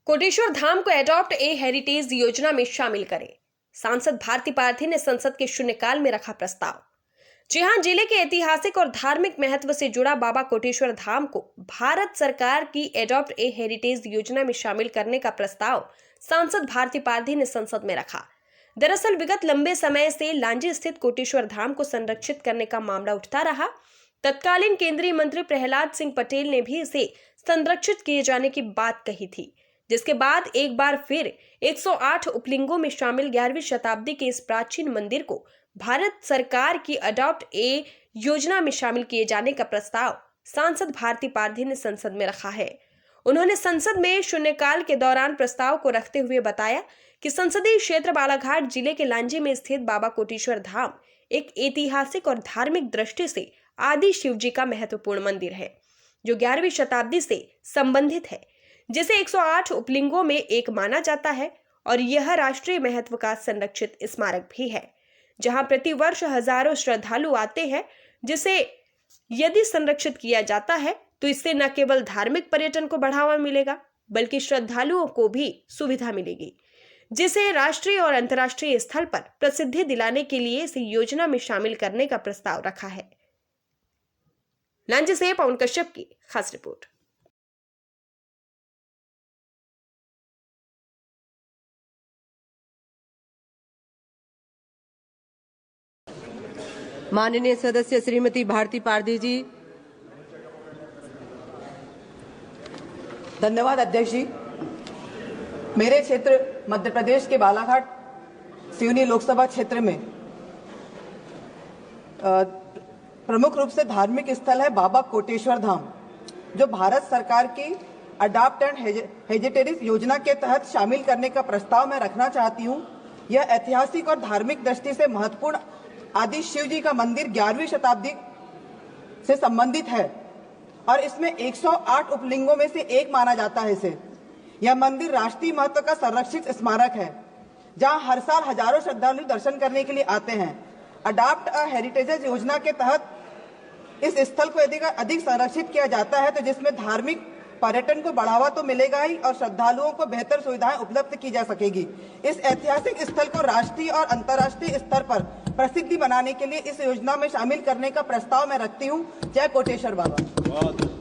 कोटेश्वर धाम को adopt a heritage योजना में शामिल करें। सांसद भारती पारधी ने संसद के शून्यकाल में रखा प्रस्ताव। जी हां, जिले के ऐतिहासिक और धार्मिक महत्व से जुड़ा बाबा कोटेश्वर धाम को भारत सरकार की एडॉप्ट ए हेरिटेज योजना में शामिल करने का प्रस्ताव सांसद भारती पारधी ने संसद में रखा। दरअसल विगत लंबे समय से लांजी स्थित कोटेश्वर धाम को संरक्षित करने का मामला उठता रहा। तत्कालीन केंद्रीय मंत्री प्रहलाद सिंह पटेल ने भी इसे संरक्षित किए जाने की बात कही थी, जिसके बाद एक बार फिर 108 उपलिंगों में शामिल 11वीं शताब्दी के इस प्राचीन मंदिर को भारत सरकार की अडॉप्ट ए योजना में शामिल किए जाने का प्रस्ताव सांसद भारती पारधी ने संसद में रखा है। उन्होंने संसद में शून्यकाल के दौरान प्रस्ताव को रखते हुए बताया कि संसदीय क्षेत्र बालाघाट जिले के लांजी में स्थित बाबा कोटेश्वर धाम एक ऐतिहासिक और धार्मिक दृष्टि से आदि शिव जी का महत्वपूर्ण मंदिर है, जो 11वीं शताब्दी से संबंधित है, जिसे 108 उपलिंगों में एक माना जाता है और यह राष्ट्रीय महत्व का संरक्षित स्मारक भी है, जहां प्रतिवर्ष हजारों श्रद्धालु आते हैं। जिसे यदि संरक्षित किया जाता है तो इससे न केवल धार्मिक पर्यटन को बढ़ावा मिलेगा, बल्कि श्रद्धालुओं को भी सुविधा मिलेगी, जिसे राष्ट्रीय और अंतर्राष्ट्रीय स्थल पर प्रसिद्धि दिलाने के लिए इस योजना में शामिल करने का प्रस्ताव रखा है। लांजी से पवन कश्यप की खास रिपोर्ट। माननीय सदस्य श्रीमती भारती पारधी जी। धन्यवाद अध्यक्ष जी। मेरे क्षेत्र मध्य प्रदेश के बालाघाट सिवनी लोकसभा क्षेत्र में प्रमुख रूप से धार्मिक स्थल है बाबा कोटेश्वर धाम, जो भारत सरकार की अडॉप्ट एंड हेरिटेज योजना के तहत शामिल करने का प्रस्ताव मैं रखना चाहती हूँ। यह ऐतिहासिक और धार्मिक दृष्टि से महत्वपूर्ण आदि शिव जी का मंदिर 11वीं शताब्दी से संबंधित है और इसमें 108 उपलिंगों में से एक माना जाता है इसे। यह मंदिर राष्ट्रीय महत्व का संरक्षित स्मारक है, जहां हर साल हजारों श्रद्धालु दर्शन करने के लिए आते हैं। अडॉप्ट अ हेरिटेज योजना के तहत इस स्थल को यदि अधिक संरक्षित किया जाता है तो जिसमें धार्मिक पर्यटन को बढ़ावा तो मिलेगा ही और श्रद्धालुओं को बेहतर सुविधाएं उपलब्ध की जा सकेगी। इस ऐतिहासिक स्थल को राष्ट्रीय और अंतर्राष्ट्रीय स्तर पर प्रसिद्धि बनाने के लिए इस योजना में शामिल करने का प्रस्ताव मैं रखती हूँ। जय कोटेश्वर बाबा।